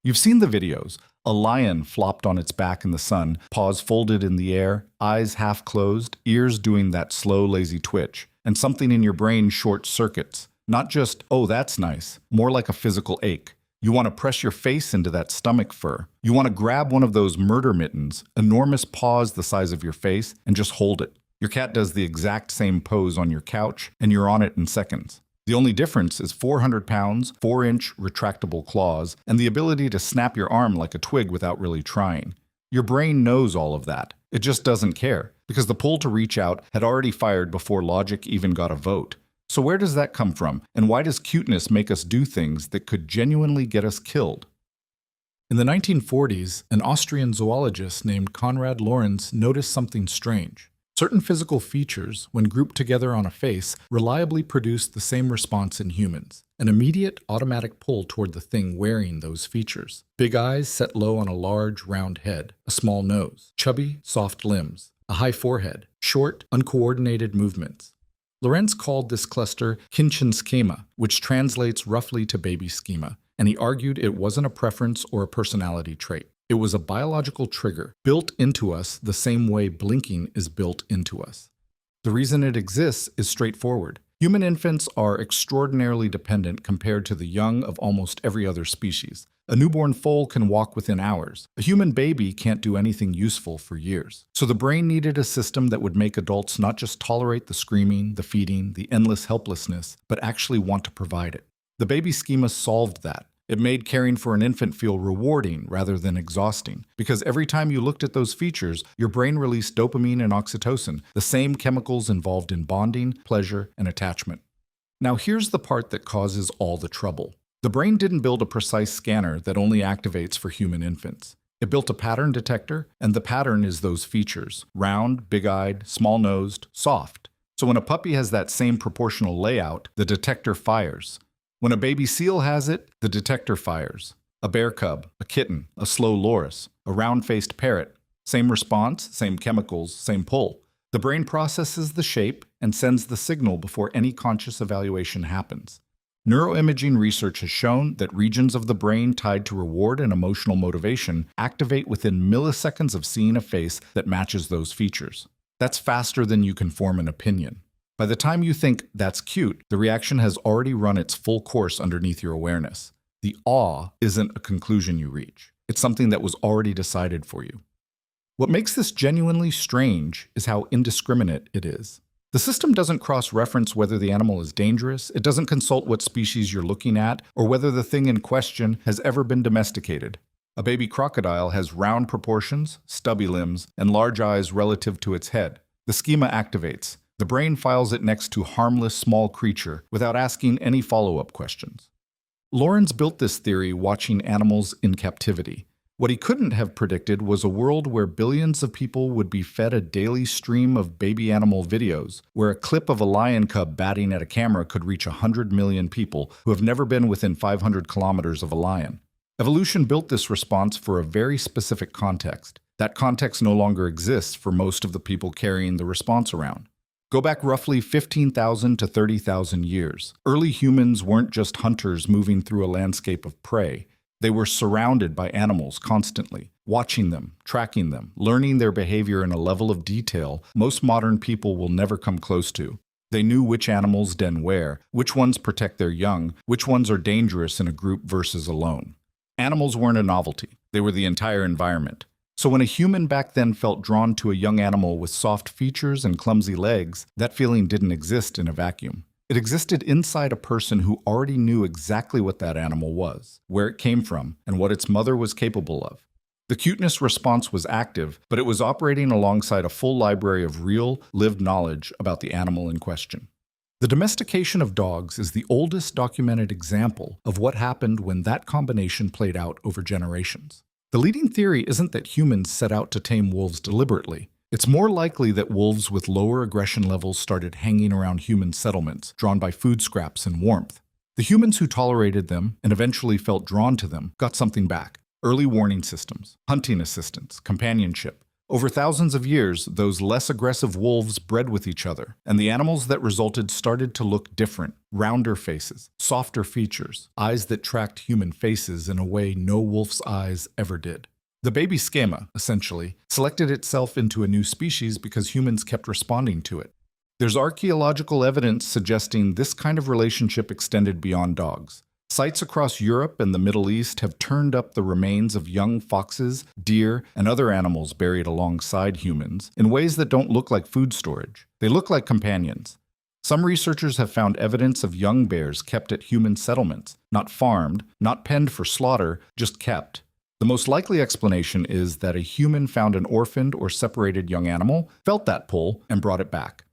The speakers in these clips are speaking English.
You've seen the videos. A lion flopped on its back in the sun, paws folded in the air, eyes half closed, ears doing that slow, lazy twitch, and something in your brain short circuits. Not just, oh, that's nice, more like a physical ache. You want to press your face into that stomach fur. You want to grab one of those murder mittens, enormous paws the size of your face, and just hold it. Your cat does the exact same pose on your couch, and you're on it in seconds. The only difference is 400 pounds, 4-inch retractable claws, and the ability to snap your arm like a twig without really trying. Your brain knows all of that. It just doesn't care, because the pull to reach out had already fired before logic even got a vote. So where does that come from, and why does cuteness make us do things that could genuinely get us killed? In the 1940s, an Austrian zoologist named Konrad Lorenz noticed something strange. Certain physical features, when grouped together on a face, reliably produced the same response in humans. An immediate, automatic pull toward the thing wearing those features. Big eyes set low on a large, round head. A small nose. Chubby, soft limbs. A high forehead. Short, uncoordinated movements. Lorenz called this cluster Kindchen schema, which translates roughly to baby schema, and he argued it wasn't a preference or a personality trait. It was a biological trigger, built into us the same way blinking is built into us. The reason it exists is straightforward. Human infants are extraordinarily dependent compared to the young of almost every other species. A newborn foal can walk within hours. A human baby can't do anything useful for years. So the brain needed a system that would make adults not just tolerate the screaming, the feeding, the endless helplessness, but actually want to provide it. The baby schema solved that. It made caring for an infant feel rewarding rather than exhausting, because every time you looked at those features, your brain released dopamine and oxytocin, the same chemicals involved in bonding, pleasure, and attachment. Now here's the part that causes all the trouble. The brain didn't build a precise scanner that only activates for human infants. It built a pattern detector, and the pattern is those features: round, big-eyed, small-nosed, soft. So when a puppy has that same proportional layout, the detector fires. When a baby seal has it, the detector fires. A bear cub, a kitten, a slow loris, a round-faced parrot. Same response, same chemicals, same pull. The brain processes the shape and sends the signal before any conscious evaluation happens. Neuroimaging research has shown that regions of the brain tied to reward and emotional motivation activate within milliseconds of seeing a face that matches those features. That's faster than you can form an opinion. By the time you think, that's cute, the reaction has already run its full course underneath your awareness. The awe isn't a conclusion you reach. It's something that was already decided for you. What makes this genuinely strange is how indiscriminate it is. The system doesn't cross-reference whether the animal is dangerous, it doesn't consult what species you're looking at, or whether the thing in question has ever been domesticated. A baby crocodile has round proportions, stubby limbs, and large eyes relative to its head. The schema activates. The brain files it next to harmless small creature without asking any follow-up questions. Lorenz built this theory watching animals in captivity. What he couldn't have predicted was a world where billions of people would be fed a daily stream of baby animal videos, where a clip of a lion cub batting at a camera could reach 100 million people who have never been within 500 kilometers of a lion. Evolution built this response for a very specific context. That context no longer exists for most of the people carrying the response around. Go back roughly 15,000 to 30,000 years. Early humans weren't just hunters moving through a landscape of prey. They were surrounded by animals constantly, watching them, tracking them, learning their behavior in a level of detail most modern people will never come close to. They knew which animals den where, which ones protect their young, which ones are dangerous in a group versus alone. Animals weren't a novelty. They were the entire environment. So when a human back then felt drawn to a young animal with soft features and clumsy legs, that feeling didn't exist in a vacuum. It existed inside a person who already knew exactly what that animal was, where it came from, and what its mother was capable of. The cuteness response was active, but it was operating alongside a full library of real, lived knowledge about the animal in question. The domestication of dogs is the oldest documented example of what happened when that combination played out over generations. The leading theory isn't that humans set out to tame wolves deliberately. It's more likely that wolves with lower aggression levels started hanging around human settlements, drawn by food scraps and warmth. The humans who tolerated them and eventually felt drawn to them got something back: early warning systems, hunting assistance, companionship. Over thousands of years, those less aggressive wolves bred with each other, and the animals that resulted started to look different. Rounder faces, softer features, eyes that tracked human faces in a way no wolf's eyes ever did. The baby schema, essentially, selected itself into a new species because humans kept responding to it. There's archaeological evidence suggesting this kind of relationship extended beyond dogs. Sites across Europe and the Middle East have turned up the remains of young foxes, deer, and other animals buried alongside humans in ways that don't look like food storage. They look like companions. Some researchers have found evidence of young bears kept at human settlements, not farmed, not penned for slaughter, just kept. The most likely explanation is that a human found an orphaned or separated young animal, felt that pull, and brought it back.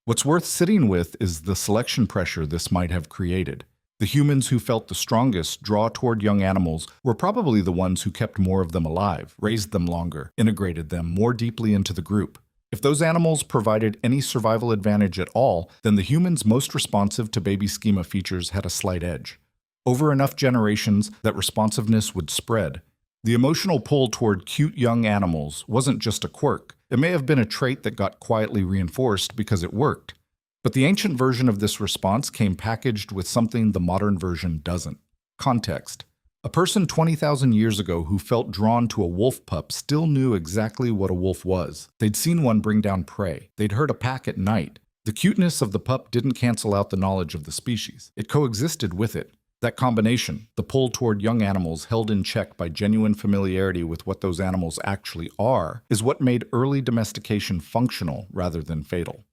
What's worth sitting with is the selection pressure this might have created. The humans who felt the strongest draw toward young animals were probably the ones who kept more of them alive, raised them longer, integrated them more deeply into the group. If those animals provided any survival advantage at all, then the humans most responsive to baby schema features had a slight edge. Over enough generations, that responsiveness would spread. The emotional pull toward cute young animals wasn't just a quirk. It may have been a trait that got quietly reinforced because it worked. But the ancient version of this response came packaged with something the modern version doesn't. Context. A person 20,000 years ago who felt drawn to a wolf pup still knew exactly what a wolf was. They'd seen one bring down prey. They'd heard a pack at night. The cuteness of the pup didn't cancel out the knowledge of the species. It coexisted with it. That combination, the pull toward young animals held in check by genuine familiarity with what those animals actually are, is what made early domestication functional rather than fatal.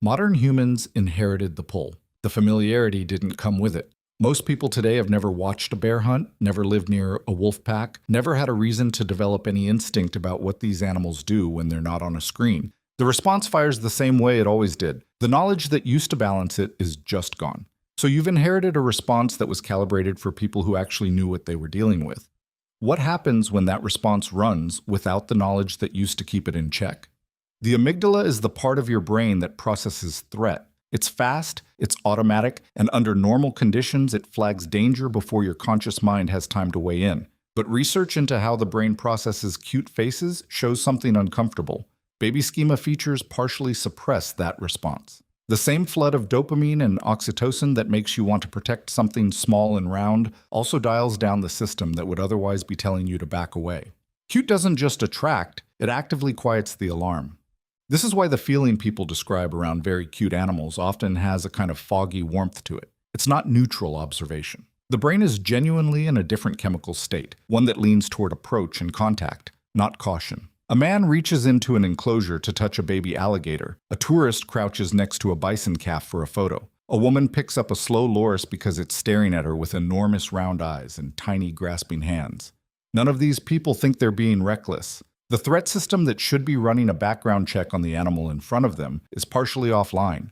Modern humans inherited the pull. The familiarity didn't come with it. Most people today have never watched a bear hunt, never lived near a wolf pack, never had a reason to develop any instinct about what these animals do when they're not on a screen. The response fires the same way it always did. The knowledge that used to balance it is just gone. So you've inherited a response that was calibrated for people who actually knew what they were dealing with. What happens when that response runs without the knowledge that used to keep it in check? The amygdala is the part of your brain that processes threat. It's fast, it's automatic, and under normal conditions, it flags danger before your conscious mind has time to weigh in. But research into how the brain processes cute faces shows something uncomfortable. Baby schema features partially suppress that response. The same flood of dopamine and oxytocin that makes you want to protect something small and round also dials down the system that would otherwise be telling you to back away. Cute doesn't just attract, it actively quiets the alarm. This is why the feeling people describe around very cute animals often has a kind of foggy warmth to it. It's not neutral observation. The brain is genuinely in a different chemical state, one that leans toward approach and contact, not caution. A man reaches into an enclosure to touch a baby alligator. A tourist crouches next to a bison calf for a photo. A woman picks up a slow loris because it's staring at her with enormous round eyes and tiny grasping hands. None of these people think they're being reckless. The threat system that should be running a background check on the animal in front of them is partially offline.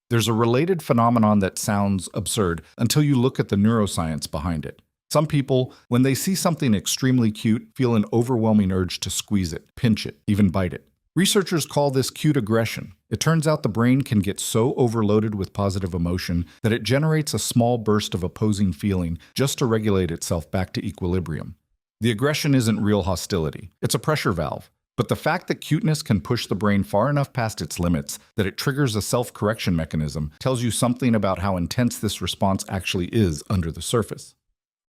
There's a related phenomenon that sounds absurd until you look at the neuroscience behind it. Some people, when they see something extremely cute, feel an overwhelming urge to squeeze it, pinch it, even bite it. Researchers call this cute aggression. It turns out the brain can get so overloaded with positive emotion that it generates a small burst of opposing feeling just to regulate itself back to equilibrium. The aggression isn't real hostility. It's a pressure valve. But the fact that cuteness can push the brain far enough past its limits that it triggers a self-correction mechanism tells you something about how intense this response actually is under the surface.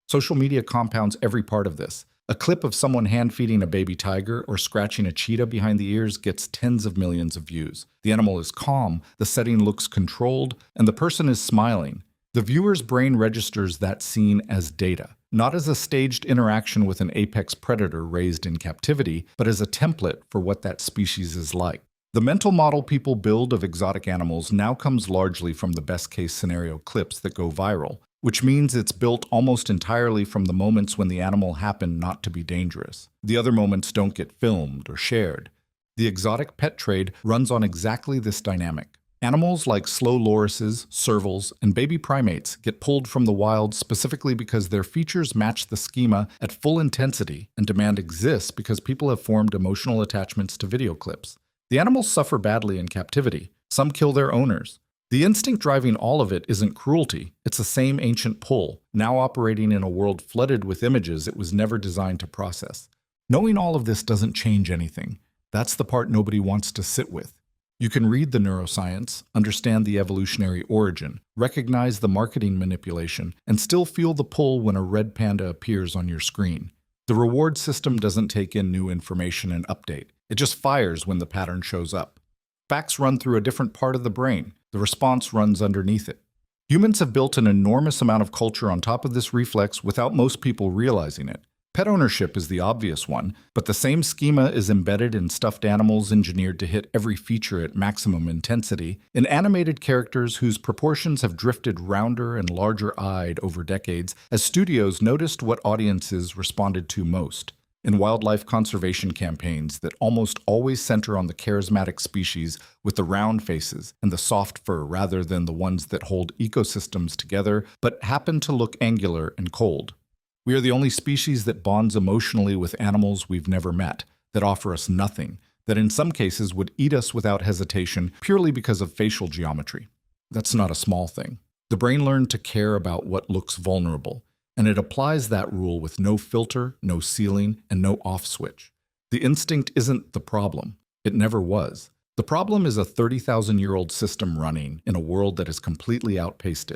Social media compounds every part of this. A clip of someone hand-feeding a baby tiger or scratching a cheetah behind the ears gets tens of millions of views. The animal is calm, the setting looks controlled, and the person is smiling. The viewer's brain registers that scene as data, not as a staged interaction with an apex predator raised in captivity, but as a template for what that species is like. The mental model people build of exotic animals now comes largely from the best-case scenario clips that go viral, which means it's built almost entirely from the moments when the animal happened not to be dangerous. The other moments don't get filmed or shared. The exotic pet trade runs on exactly this dynamic. Animals like slow lorises, servals, and baby primates get pulled from the wild specifically because their features match the schema at full intensity, and demand exists because people have formed emotional attachments to video clips. The animals suffer badly in captivity. Some kill their owners. The instinct driving all of it isn't cruelty, it's the same ancient pull, now operating in a world flooded with images it was never designed to process. Knowing all of this doesn't change anything. That's the part nobody wants to sit with. You can read the neuroscience, understand the evolutionary origin, recognize the marketing manipulation, and still feel the pull when a red panda appears on your screen. The reward system doesn't take in new information and update. It just fires when the pattern shows up. Facts run through a different part of the brain. The response runs underneath it. Humans have built an enormous amount of culture on top of this reflex without most people realizing it. Pet ownership is the obvious one, but the same schema is embedded in stuffed animals engineered to hit every feature at maximum intensity, in animated characters whose proportions have drifted rounder and larger-eyed over decades as studios noticed what audiences responded to most, in wildlife conservation campaigns that almost always center on the charismatic species with the round faces and the soft fur rather than the ones that hold ecosystems together but happen to look angular and cold. We are the only species that bonds emotionally with animals we've never met, that offer us nothing, that in some cases would eat us without hesitation purely because of facial geometry. That's not a small thing. The brain learned to care about what looks vulnerable, and it applies that rule with no filter, no ceiling, and no off switch. The instinct isn't the problem. It never was. The problem is a 30,000-year-old system running in a world that has completely outpaced it.